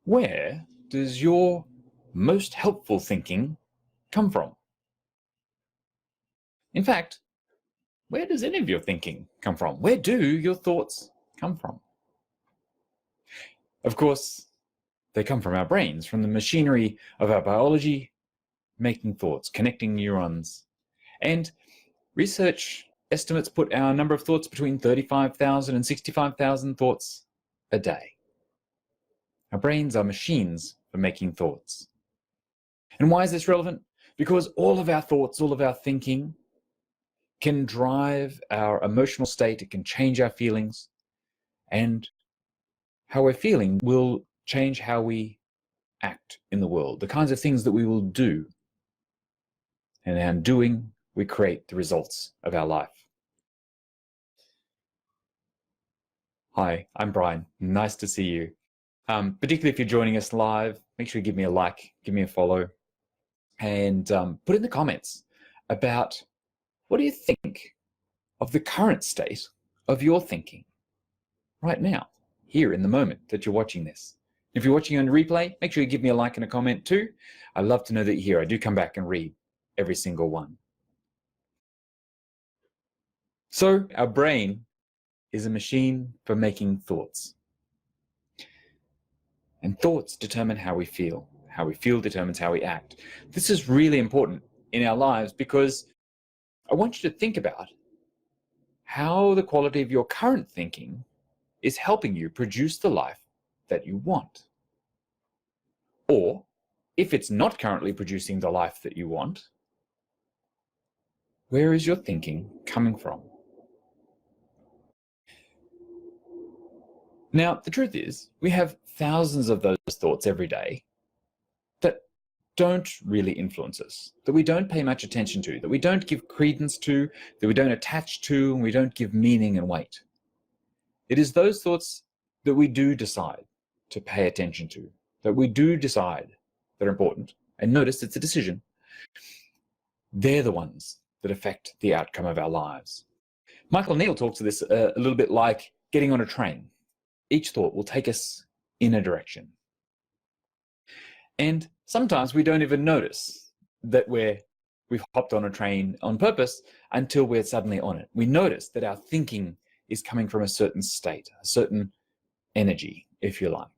Where does your most helpful thinking come from? In fact, where does any of your thinking come from? Where do your thoughts come from? Of course, they come from our brains, from the machinery of our biology, making thoughts, connecting neurons. And research estimates put our number of thoughts between 35,000 and 65,000 thoughts a day. Our brains are machines for making thoughts. And why is this relevant? Because all of our thoughts, all of our thinking can drive our emotional state, it can change our feelings, and how we're feeling will change how we act in the world, the kinds of things that we will do. And in doing, we create the results of our life. Hi, I'm Brian. Nice to see you. Particularly if you're joining us live, make sure you give me a like, give me a follow, and put in the comments about what do you think of the current state of your thinking right now, here in the moment that you're watching this. If you're watching on replay, make sure you give me a like and a comment too. I'd love to know that you're here. I do come back and read every single one. So our brain is a machine for making thoughts. And thoughts determine how we feel. How we feel determines how we act. This is really important in our lives because I want you to think about how the quality of your current thinking is helping you produce the life that you want. Or, if it's not currently producing the life that you want, where is your thinking coming from? Now, the truth is, we have thousands of those thoughts every day that don't really influence us, that we don't pay much attention to, that we don't give credence to, that we don't attach to, and we don't give meaning and weight. It is those thoughts that we do decide to pay attention to, that we do decide that are important. And notice it's a decision. They're the ones that affect the outcome of our lives. Michael Neal talks to this a little bit like getting on a train. Each thought will take us in a direction. And sometimes we don't even notice that we've hopped on a train on purpose until we're suddenly on it. We notice that our thinking is coming from a certain state, a certain energy, if you like.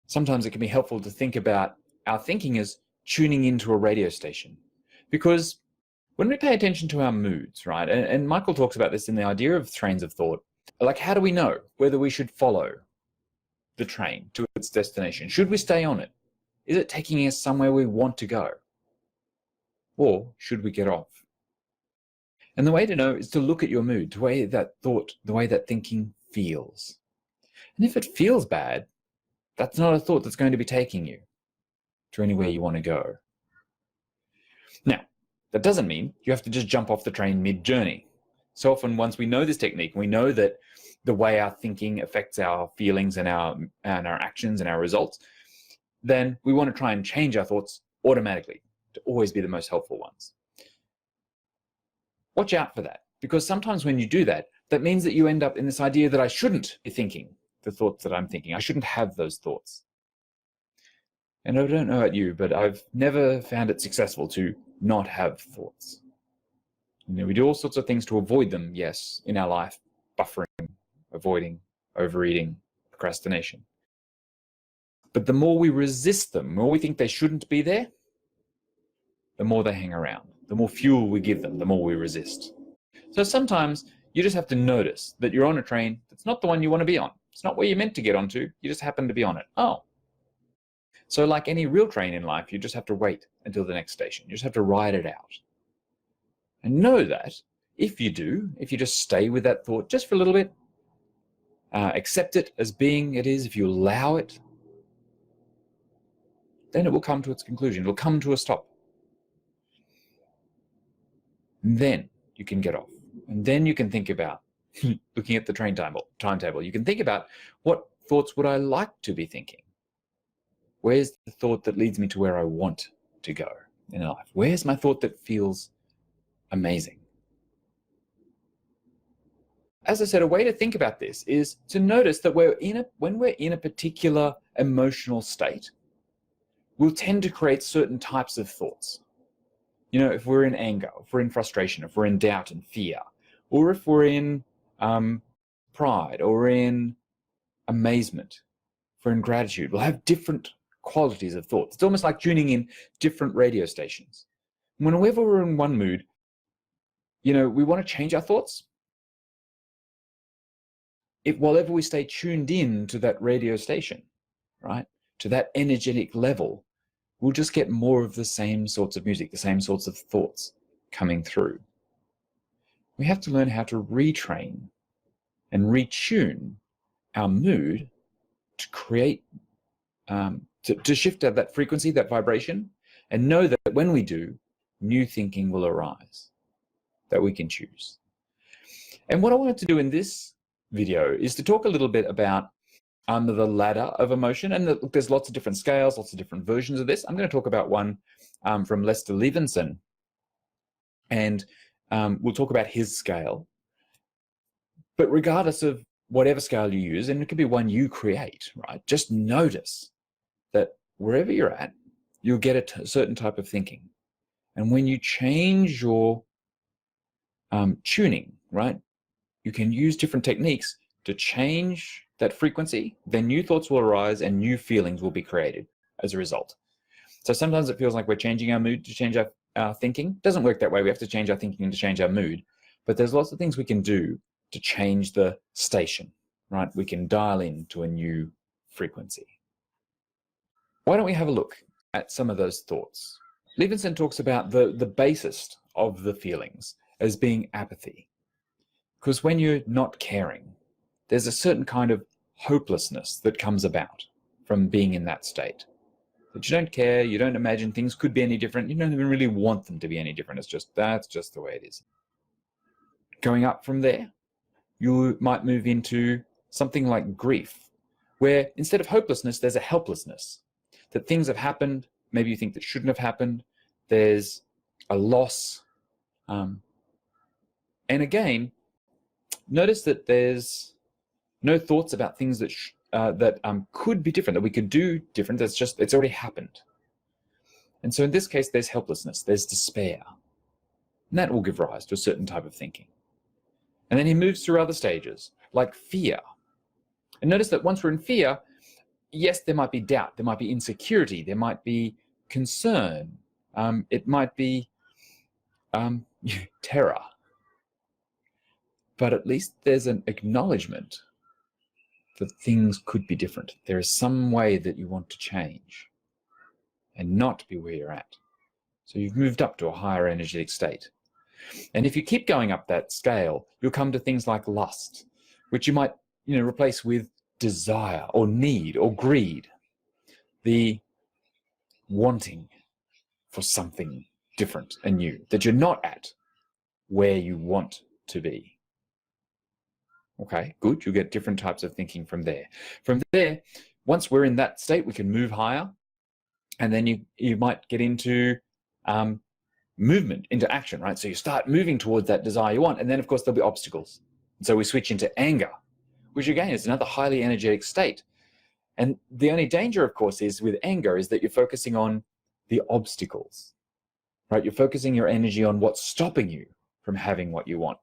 Sometimes it can be helpful to think about our thinking as tuning into a radio station, because when we pay attention to our moods, right, and Michael talks about this in the idea of trains of thought, like how do we know whether we should follow the train to its destination? Should we stay on it? Is it taking us somewhere we want to go? Or should we get off? And the way to know is to look at your mood, the way that thought, the way that thinking feels. And if it feels bad, that's not a thought that's going to be taking you to anywhere you want to go. Now, that doesn't mean you have to just jump off the train mid-journey. So often, once we know this technique, we know that the way our thinking affects our feelings and our actions and our results, then we want to try and change our thoughts automatically to always be the most helpful ones. Watch out for that, because sometimes when you do that, that means that you end up in this idea that I shouldn't be thinking the thoughts that I'm thinking. I shouldn't have those thoughts. And I don't know about you, but I've never found it successful to not have thoughts. You know, we do all sorts of things to avoid them, yes, in our life, buffering, avoiding, overeating, procrastination. But the more we resist them, the more we think they shouldn't be there, the more they hang around. The more fuel we give them, the more we resist. So sometimes you just have to notice that you're on a train that's not the one you want to be on. It's not where you're meant to get onto, you just happen to be on it. Oh. So like any real train in life, you just have to wait until the next station. You just have to ride it out. And know that if you just stay with that thought just for a little bit, accept it as being it is, if you allow it, then it will come to its conclusion. It will come to a stop. And then you can get off. And then you can think about looking at the train timetable. You can think about, what thoughts would I like to be thinking? Where's the thought that leads me to where I want to go in life? Where's my thought that feels amazing? as I said, a way to think about this is to notice that when we're in a particular emotional state, we'll tend to create certain types of thoughts. You know, if we're in anger, if we're in frustration, if we're in doubt and fear, or if we're in pride, or in amazement, if we're in gratitude, we'll have different qualities of thoughts. It's almost like tuning in different radio stations. Whenever we're in one mood, you know, we want to change our thoughts. While we stay tuned in to that radio station, right, to that energetic level, we'll just get more of the same sorts of music, the same sorts of thoughts coming through. We have to learn how to retrain and retune our mood to create, to shift that frequency, that vibration, and know that when we do, new thinking will arise that we can choose. And what I wanted to do in this video is to talk a little bit about the ladder of emotion. And there's lots of different scales, lots of different versions of this. I'm going to talk about one from Lester Levinson. And we'll talk about his scale. But regardless of whatever scale you use, and it could be one you create, right? Just notice that wherever you're at, you'll get a certain type of thinking. And when you change your tuning, right, you can use different techniques to change that frequency, then new thoughts will arise and new feelings will be created as a result. So sometimes it feels like we're changing our mood to change our thinking. It doesn't work that way. We have to change our thinking to change our mood. But there's lots of things we can do to change the station, right? We can dial in to a new frequency. Why don't we have a look at some of those thoughts? Levinson talks about the basis of the feelings as being apathy. Because when you're not caring, there's a certain kind of hopelessness that comes about from being in that state. That you don't care, you don't imagine things could be any different, you don't even really want them to be any different. That's just the way it is. Going up from there, you might move into something like grief, where instead of hopelessness, there's a helplessness. That things have happened, maybe you think that shouldn't have happened, there's a loss. And again, notice that there's no thoughts about things that could be different, that we could do different. It's already happened. And so in this case, there's helplessness, there's despair. And that will give rise to a certain type of thinking. And then he moves through other stages, like fear. And notice that once we're in fear, yes, there might be doubt, there might be insecurity, there might be concern, it might be terror. But at least there's an acknowledgement that things could be different. There is some way that you want to change and not be where you're at. So you've moved up to a higher energetic state. And if you keep going up that scale, you'll come to things like lust, which you might, replace with desire or need or greed, the wanting for something different and new, that you're not at where you want to be. Okay, good. You'll get different types of thinking from there. From there, once we're in that state, we can move higher. And then you might get into movement, into action, right? So you start moving towards that desire you want. And then, of course, there'll be obstacles. And so we switch into anger, which again is another highly energetic state. And the only danger, of course, is with anger is that you're focusing on the obstacles, right? You're focusing your energy on what's stopping you from having what you want,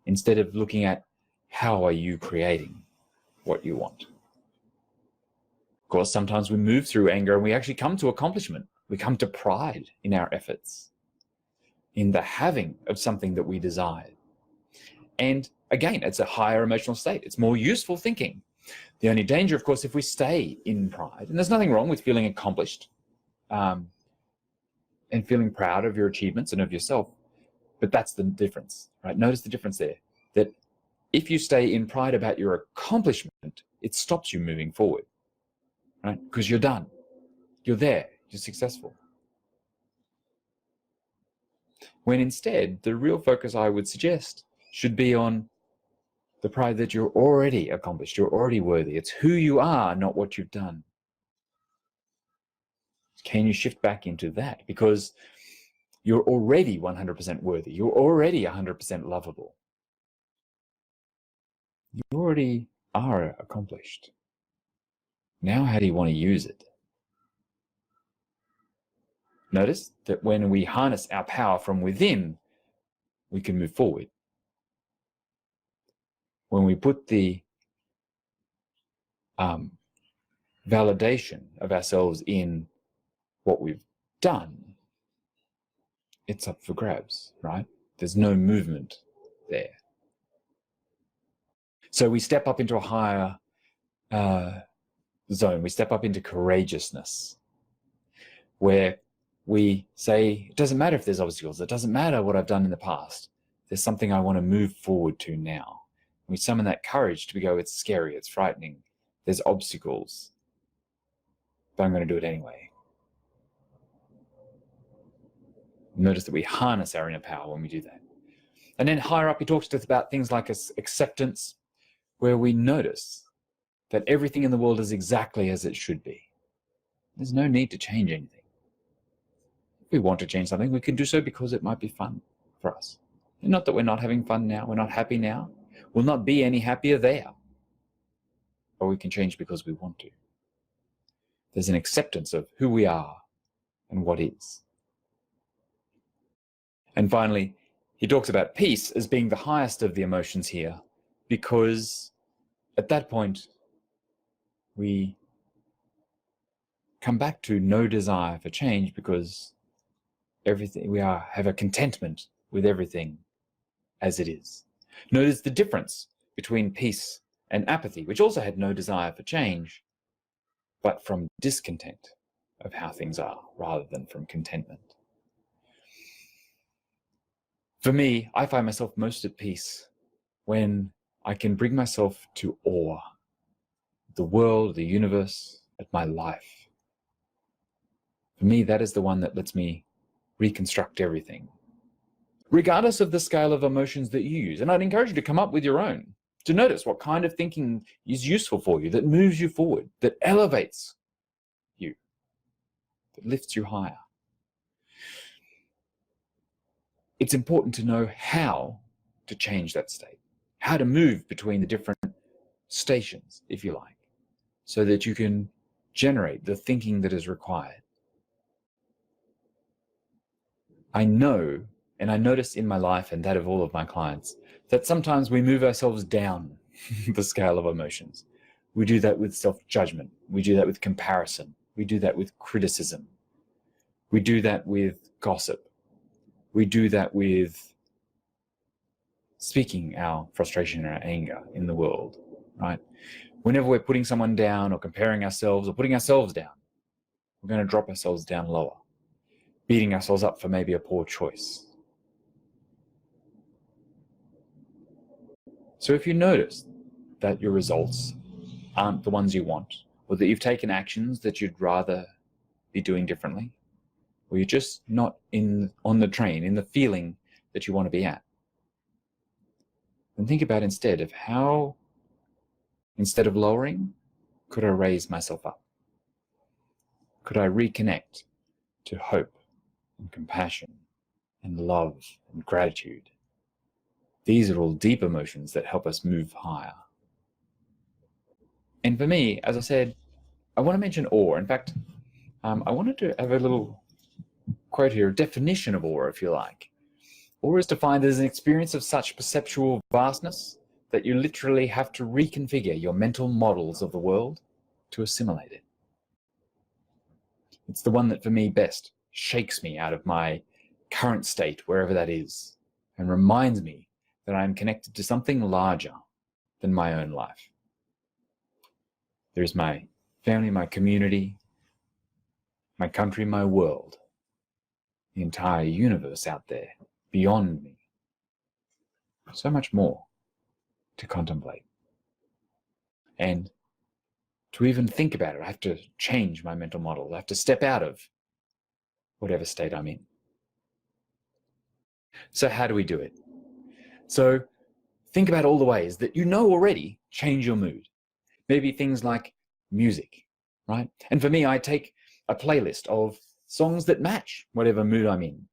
instead of looking at how are you creating what you want. Of course, sometimes we move through anger and we actually come to accomplishment. We come to pride in our efforts, in the having of something that we desire. And again, it's a higher emotional state. It's more useful thinking. The only danger, of course, if we stay in pride, and there's nothing wrong with feeling accomplished and feeling proud of your achievements and of yourself, but that's the difference, right? Notice the difference there, that if you stay in pride about your accomplishment, it stops you moving forward, right? Because you're done. You're there. You're successful. When instead, the real focus I would suggest should be on the pride that you're already accomplished. You're already worthy. It's who you are, not what you've done. Can you shift back into that? Because you're already 100% worthy. You're already 100% lovable. You already are accomplished. Now, how do you want to use it? Notice that when we harness our power from within, we can move forward. When we put the validation of ourselves in what we've done, it's up for grabs, right? There's no movement there. So we step up into a higher zone. We step up into courageousness, where we say, it doesn't matter if there's obstacles. It doesn't matter what I've done in the past. There's something I want to move forward to now. We summon that courage to go, it's scary, it's frightening, there's obstacles, but I'm going to do it anyway. Notice that we harness our inner power when we do that. And then higher up, he talks to us about things like acceptance, where we notice that everything in the world is exactly as it should be. There's no need to change anything. If we want to change something, we can do so because it might be fun for us. And not that we're not having fun now, we're not happy now, we'll not be any happier there. But we can change because we want to. There's an acceptance of who we are and what is. And finally, he talks about peace as being the highest of the emotions here, because at that point, we come back to no desire for change, because everything have a contentment with everything as it is. Notice the difference between peace and apathy, which also had no desire for change, but from discontent of how things are rather than from contentment. For me, I find myself most at peace when I can bring myself to awe of the world, the universe, of my life. For me, that is the one that lets me reconstruct everything, regardless of the scale of emotions that you use. And I'd encourage you to come up with your own, to notice what kind of thinking is useful for you, that moves you forward, that elevates you, that lifts you higher. It's important to know how to change that state, how to move between the different stations, if you like, so that you can generate the thinking that is required. I know, and I notice in my life and that of all of my clients, that sometimes we move ourselves down the scale of emotions. We do that with self-judgment. We do that with comparison. We do that with criticism. We do that with gossip. We do that with speaking our frustration and our anger in the world, right? Whenever we're putting someone down or comparing ourselves or putting ourselves down, we're going to drop ourselves down lower, beating ourselves up for maybe a poor choice. So if you notice that your results aren't the ones you want, or that you've taken actions that you'd rather be doing differently, or you're just not on the train, in the feeling that you want to be at, then think about instead of how, instead of lowering, could I raise myself up? Could I reconnect to hope and compassion and love and gratitude? These are all deep emotions that help us move higher. And for me, as I said, I want to mention awe. In fact, I wanted to have a little quote here, a definition of awe, if you like. Awe is defined as an experience of such perceptual vastness that you literally have to reconfigure your mental models of the world to assimilate it. It's the one that for me best shakes me out of my current state, wherever that is, and reminds me that I am connected to something larger than my own life. There's my family, my community, my country, my world, the entire universe out there beyond me. So much more to contemplate. And to even think about it, I have to change my mental model. I have to step out of whatever state I'm in. So how do we do it? So think about all the ways that you know already change your mood. Maybe things like music, right? And for me, I take a playlist of songs that match whatever mood I'm in.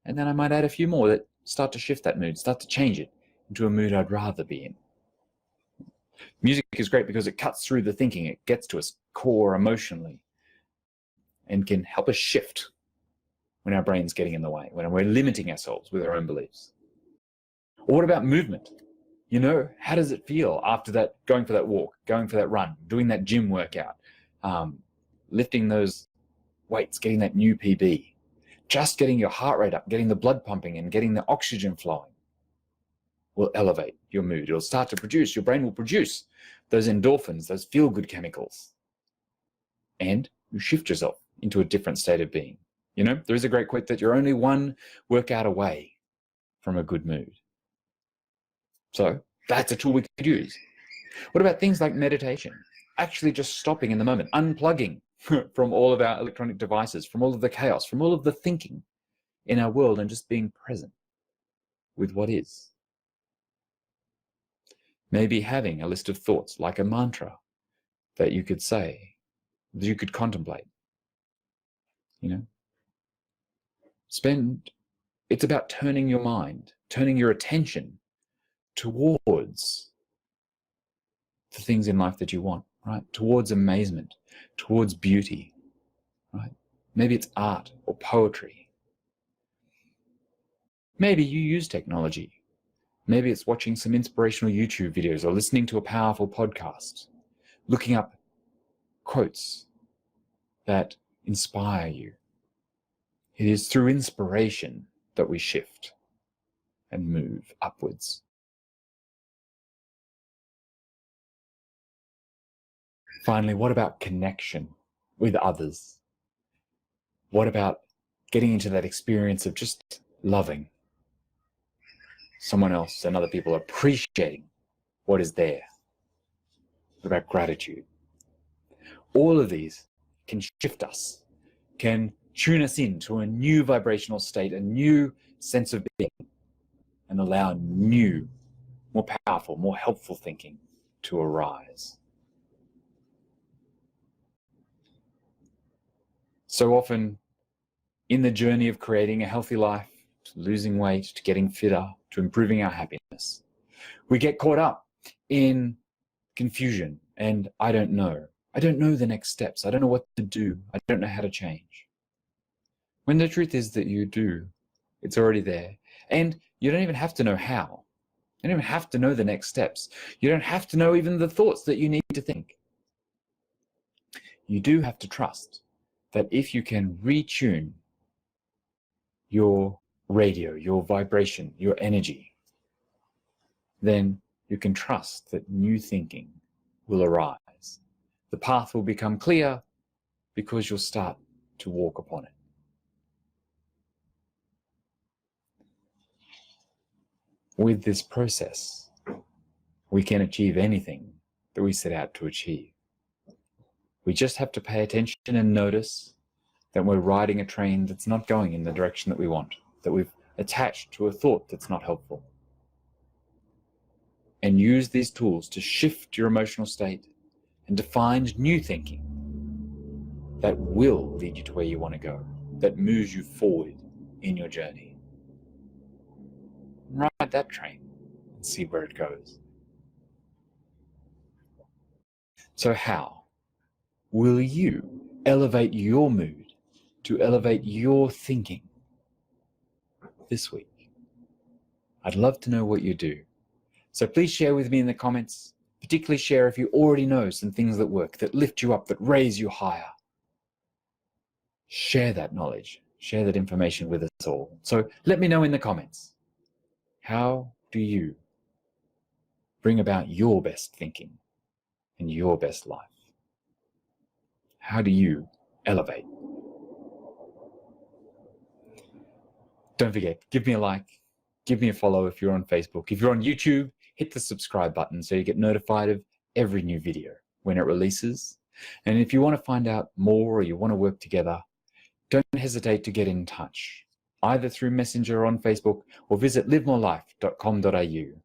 And then I might add a few more that start to shift that mood, start to change it into a mood I'd rather be in. Music is great because it cuts through the thinking. It gets to us core emotionally and can help us shift when our brain's getting in the way, when we're limiting ourselves with our own beliefs. Or what about movement? You know, how does it feel after that, going for that walk, going for that run, doing that gym workout, lifting those weights, getting that new PB, just getting your heart rate up, getting the blood pumping and getting the oxygen flowing will elevate your mood. It'll start to produce, your brain will produce those endorphins, those feel-good chemicals. And you shift yourself into a different state of being. You know, there is a great quote that you're only one workout away from a good mood. So that's a tool we could use. What about things like meditation? Actually just stopping in the moment, unplugging from all of our electronic devices, from all of the chaos, from all of the thinking in our world, and just being present with what is. Maybe having a list of thoughts like a mantra that you could say, that you could contemplate. You know, it's about turning your mind, turning your attention towards the things in life that you want, right? Towards amazement, towards beauty, right? Maybe it's art or poetry. Maybe you use technology. Maybe it's watching some inspirational YouTube videos or listening to a powerful podcast, looking up quotes that inspire you. It is through inspiration that we shift and move upwards. Finally, what about connection with others? What about getting into that experience of just loving someone else and other people, appreciating what is there? What about gratitude? All of these can shift us, can tune us into a new vibrational state, a new sense of being, and allow new, more powerful, more helpful thinking to arise. So often, in the journey of creating a healthy life, to losing weight, to getting fitter, to improving our happiness, we get caught up in confusion and I don't know. I don't know the next steps. I don't know what to do. I don't know how to change. When the truth is that you do, it's already there. And you don't even have to know how. You don't even have to know the next steps. You don't have to know even the thoughts that you need to think. You do have to trust that if you can retune your radio, your vibration, your energy, then you can trust that new thinking will arise. The path will become clear because you'll start to walk upon it. With this process, we can achieve anything that we set out to achieve. We just have to pay attention and notice that we're riding a train that's not going in the direction that we want, that we've attached to a thought that's not helpful. And use these tools to shift your emotional state and to find new thinking that will lead you to where you want to go, that moves you forward in your journey. Ride that train and see where it goes. So how will you elevate your mood to elevate your thinking this week? I'd love to know what you do. So please share with me in the comments, particularly share if you already know some things that work, that lift you up, that raise you higher. Share that knowledge, share that information with us all. So let me know in the comments, how do you bring about your best thinking and your best life? How do you elevate? Don't forget, give me a like, give me a follow if you're on Facebook. If you're on YouTube, hit the subscribe button so you get notified of every new video when it releases. And if you want to find out more or you want to work together, don't hesitate to get in touch, either through Messenger on Facebook or visit livemorelife.com.au.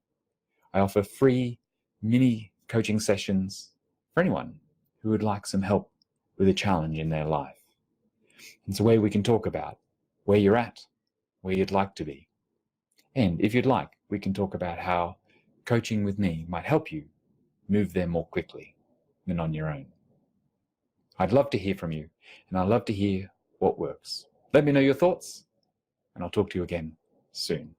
I offer free mini coaching sessions for anyone who would like some help with a challenge in their life. It's a way we can talk about where you're at, where you'd like to be. And if you'd like, we can talk about how coaching with me might help you move there more quickly than on your own. I'd love to hear from you, and I'd love to hear what works. Let me know your thoughts, and I'll talk to you again soon.